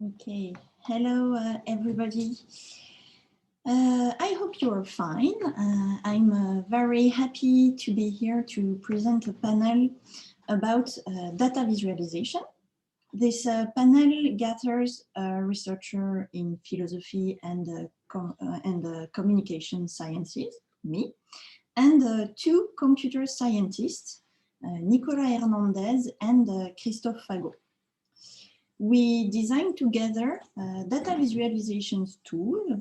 Okay, hello everybody. I hope you're fine. I'm very happy to be here to present a panel about data visualization. This panel gathers a researcher in philosophy and communication sciences, me, and two computer scientists, Nicolas Hernandez and Christophe Fagot. We designed together a data visualization tool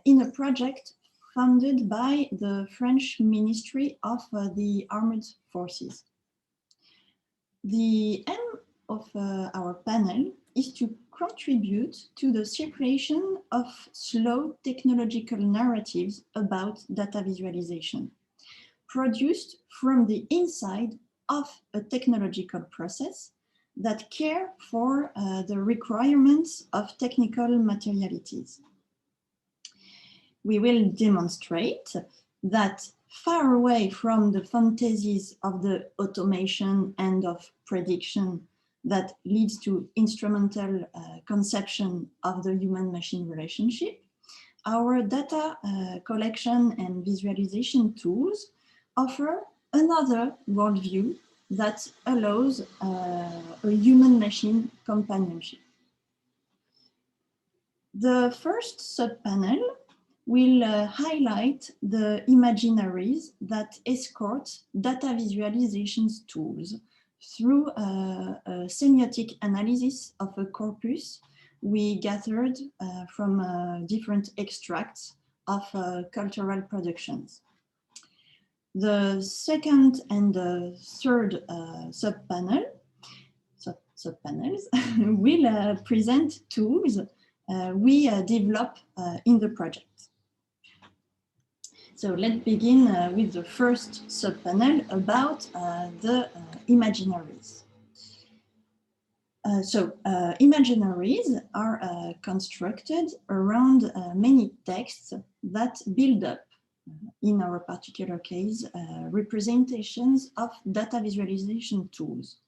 in a project funded by the French Ministry of the Armed Forces. The aim of our panel is to contribute to the circulation of slow technological narratives about data visualization, produced from the inside of a technological process that care for the requirements of technical materialities. We will demonstrate that far away from the fantasies of the automation and of prediction that leads to instrumental conception of the human-machine relationship, our data collection and visualization tools offer another worldview that allows a human-machine companionship. The first subpanel will highlight the imaginaries that escort data visualization tools through a semiotic analysis of a corpus we gathered from different extracts of cultural productions. The second and the third subpanels will present tools we develop in the project. So let's begin with the first subpanel about the imaginaries. Imaginaries are constructed around many texts that build up, in our particular case, representations of data visualization tools.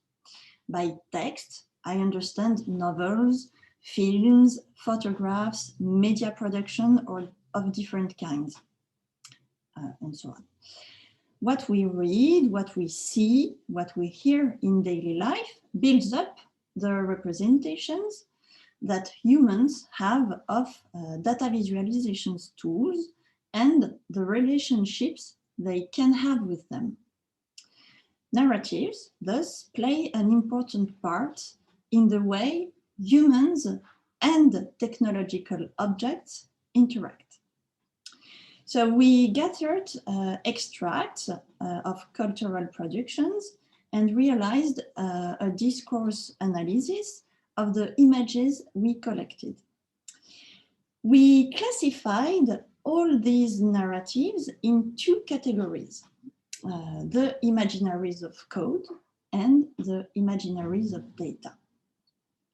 By text, I understand novels, films, photographs, media production or of different kinds, and so on. What we read, what we see, what we hear in daily life builds up the representations that humans have of data visualization tools and the relationships they can have with them. Narratives, thus, play an important part in the way humans and technological objects interact. So we gathered extracts of cultural productions and realized a discourse analysis of the images we collected. We classified all these narratives in two categories. The imaginaries of code and the imaginaries of data.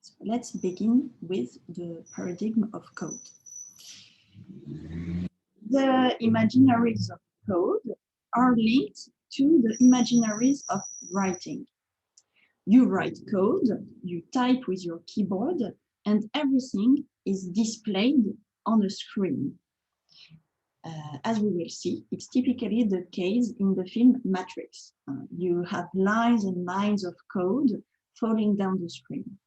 So let's begin with the paradigm of code. The imaginaries of code are linked to the imaginaries of writing. You write code, you type with your keyboard, and everything is displayed on a screen. As we will see, it's typically the case in the film Matrix. You have lines and lines of code falling down the screen.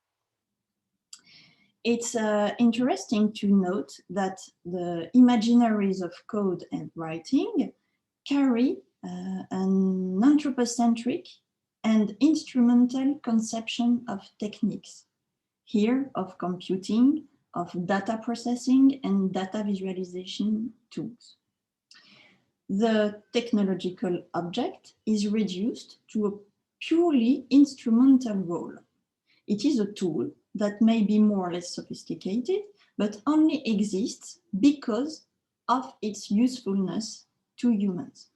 It's interesting to note that the imaginaries of code and writing carry an anthropocentric and instrumental conception of techniques, here of computing, of data processing and data visualization tools. The technological object is reduced to a purely instrumental role. It is a tool that may be more or less sophisticated, but only exists because of its usefulness to humans.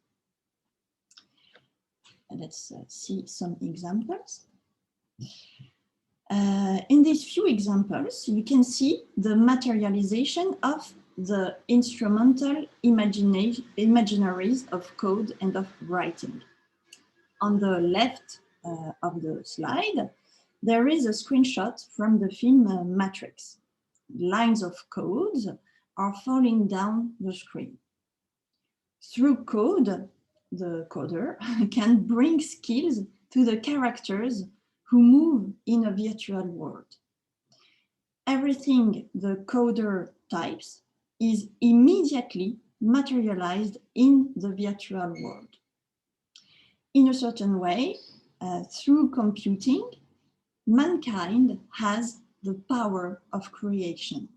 Let's see some examples. In these few examples, you can see the materialization of the instrumental imaginaries of code and of writing. On the left of the slide, There is a screenshot from the film Matrix. Lines of codes are falling down the screen. Through code, the coder can bring skills to the characters who move in a virtual world. Everything the coder types is immediately materialized in the virtual world. In a certain way, through computing, mankind has the power of creation.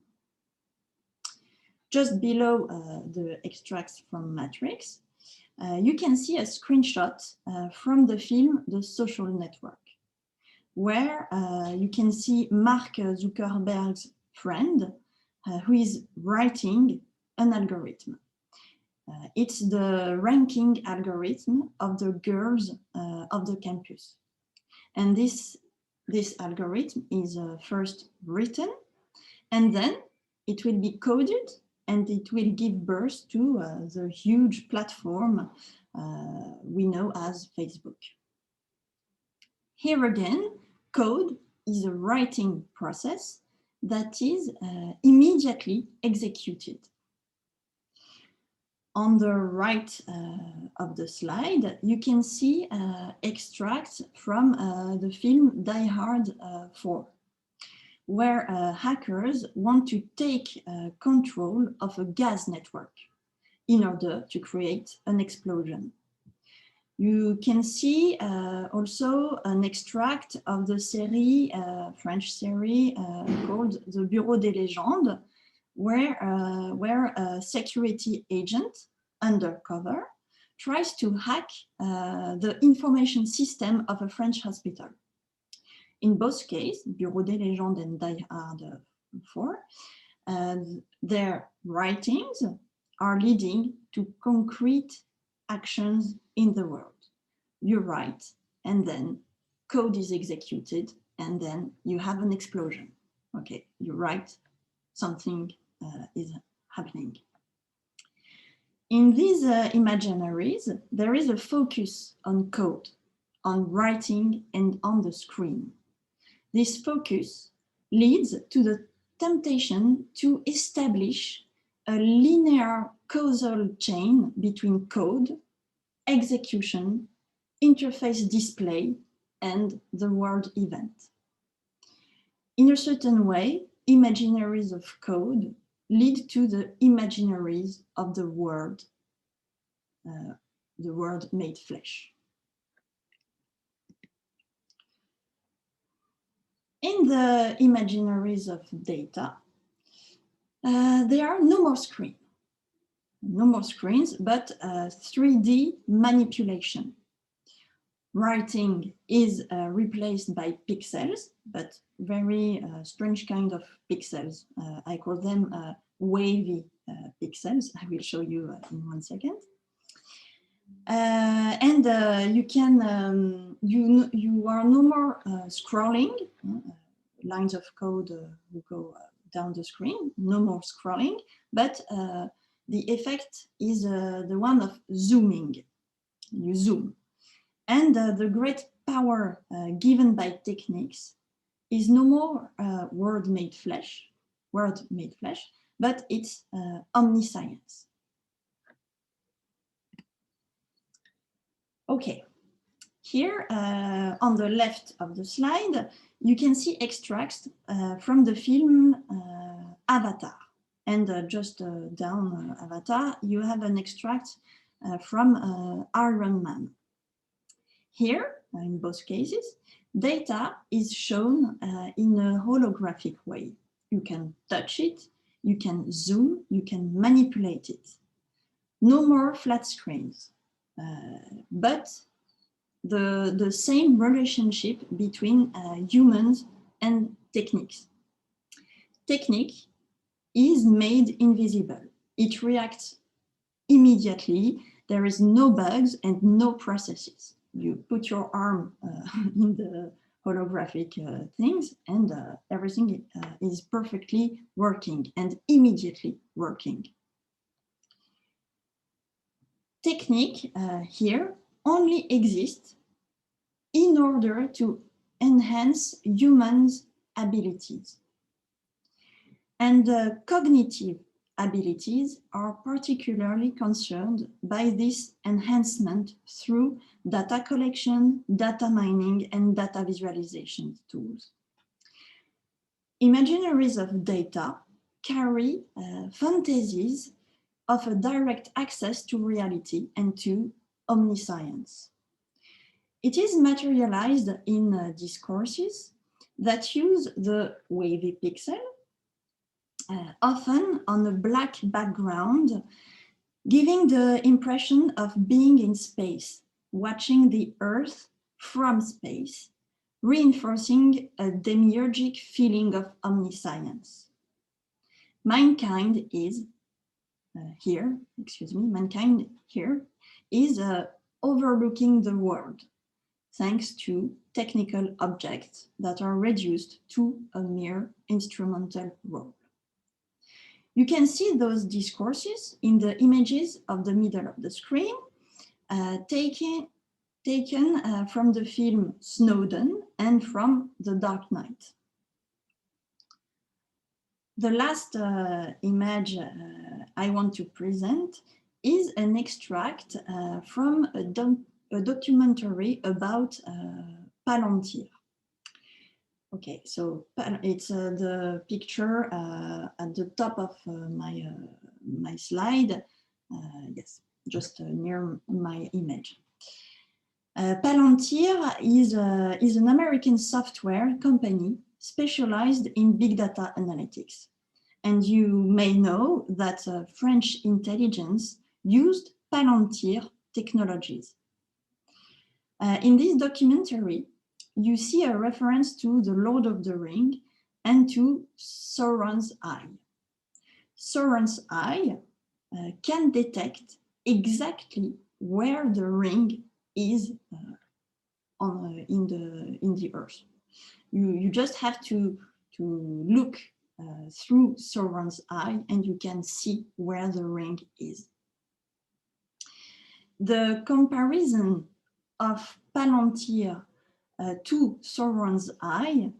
Just below the extracts from Matrix, you can see a screenshot from the film The Social Network, where you can see Mark Zuckerberg's friend who is writing an algorithm. It's the ranking algorithm of the girls of the campus. And this algorithm is first written, and then it will be coded, and it will give birth to the huge platform we know as Facebook. Here again, code is a writing process that is immediately executed. On the right of the slide, you can see extracts from the film Die Hard 4, where hackers want to take control of a gas network in order to create an explosion. You can see also an extract of the series, French series called The Bureau des Légendes, where a security agent undercover tries to hack the information system of a French hospital. In both cases, Bureau des Légendes and Die Hard 4, their writings are leading to concrete actions in the world. You write, and then code is executed, and then you have an explosion. Okay, you write, something is happening. In these imaginaries, there is a focus on code, on writing, and on the screen. This focus leads to the temptation to establish a linear causal chain between code, execution, interface display, and the world event. In a certain way, imaginaries of code lead to the imaginaries of the world made flesh. In the imaginaries of data, there are no more screens, but 3D manipulation. Writing is replaced by pixels, but very strange kind of pixels. I call them wavy pixels. I will show you in 1 second. And you can you are no more scrolling. Lines of code will go down the screen. No more scrolling, but the effect is the one of zooming. You zoom. And the great power given by techniques is no more word made flesh, but it's omniscience. Okay, here on the left of the slide, you can see extracts from the film Avatar. And just down Avatar, you have an extract from Iron Man. Here, in both cases, data is shown in a holographic way. You can touch it, you can zoom, you can manipulate it. No more flat screens, but the same relationship between humans and techniques. Technique is made invisible. It reacts immediately. There is no bugs and no processes. You put your arm in the holographic things, and everything is perfectly working and immediately working. Technique here only exists in order to enhance humans' abilities. And cognitive abilities are particularly concerned by this enhancement through data collection, data mining, and data visualization tools. Imaginaries of data carry fantasies of a direct access to reality and to omniscience. It is materialized in discourses that use the wavy pixel, often on a black background, giving the impression of being in space, watching the Earth from space, reinforcing a demiurgic feeling of omniscience. Mankind here is overlooking the world, thanks to technical objects that are reduced to a mere instrumental role. You can see those discourses in the images of the middle of the screen, taken from the film Snowden and from The Dark Knight. The last image I want to present is an extract from a documentary about Palantir. Okay, so it's the picture at the top of my slide. Yes, just near my image. Palantir is an American software company specialized in big data analytics. And you may know that French intelligence used Palantir technologies. In this documentary, you see a reference to The Lord of the Rings and to Sauron's Eye. Sauron's Eye can detect exactly where the ring is in the Earth. You just have to look through Sauron's Eye and you can see where the ring is. The comparison of Palantir to Sauron's Eye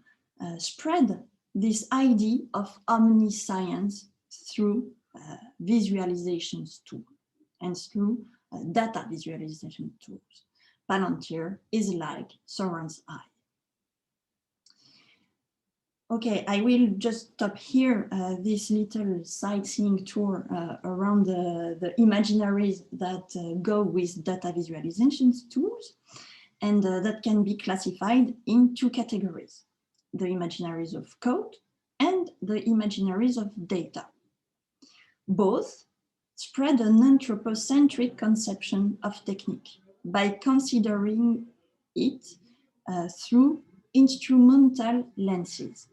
spread this idea of omniscience through visualization tools and through data visualization tools. Palantir is like Sauron's Eye. Okay, I will just stop here this little sightseeing tour around the imaginaries that go with data visualization tools, and that can be classified in two categories: the imaginaries of code and the imaginaries of data. Both spread an anthropocentric conception of technique by considering it through instrumental lenses.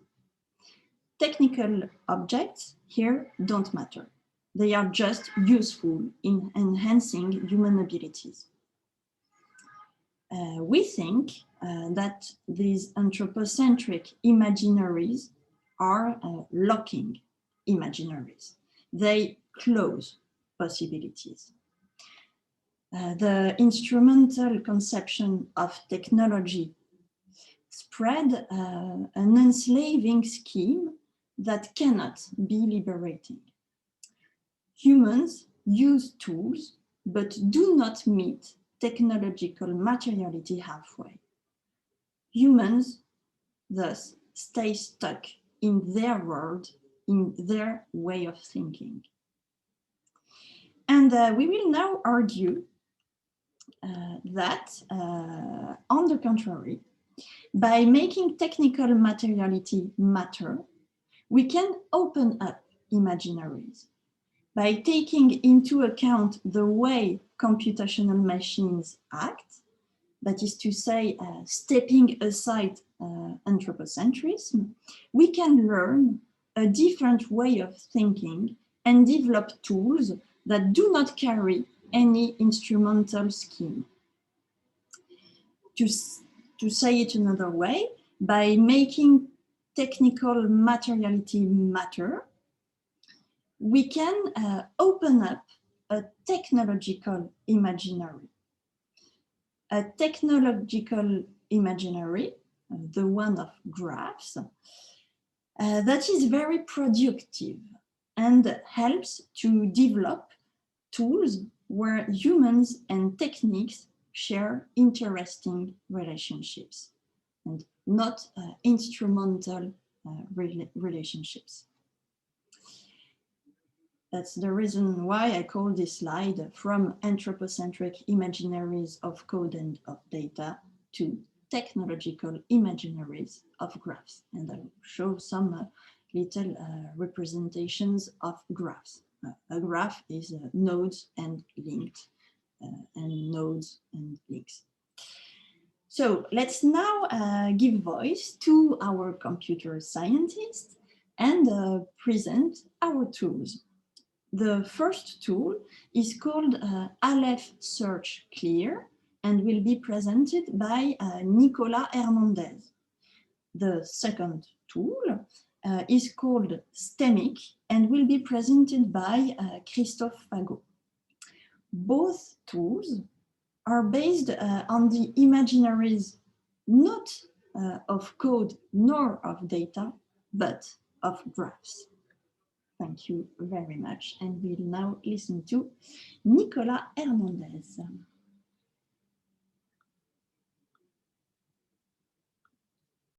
Technical objects here don't matter. They are just useful in enhancing human abilities. We think that these anthropocentric imaginaries are locking imaginaries. They close possibilities. The instrumental conception of technology spread an enslaving scheme that cannot be liberating. Humans use tools, but do not meet technological materiality halfway. Humans thus stay stuck in their world, in their way of thinking. And we will now argue that, on the contrary, by making technical materiality matter, we can open up imaginaries. By taking into account the way computational machines act, that is to say, stepping aside anthropocentrism, we can learn a different way of thinking and develop tools that do not carry any instrumental scheme. To say it another way, by making technical materiality matter, we can open up a technological imaginary. A technological imaginary the one of graphs, that is very productive and helps to develop tools where humans and techniques share interesting relationships and not instrumental relationships. That's the reason why I call this slide From Anthropocentric Imaginaries of Code and of Data to Technological Imaginaries of Graphs. And I'll show some little representations of graphs. A graph is nodes and linked, and nodes and links. So let's now give voice to our computer scientists and present our tools. The first tool is called Aleph Search Clear and will be presented by Nicolas Hernandez. The second tool is called STEMIC and will be presented by Christophe Fagot. Both tools are based on the imaginaries not of code nor of data, but of graphs. Thank you very much. And we'll now listen to Nicolas Hernandez.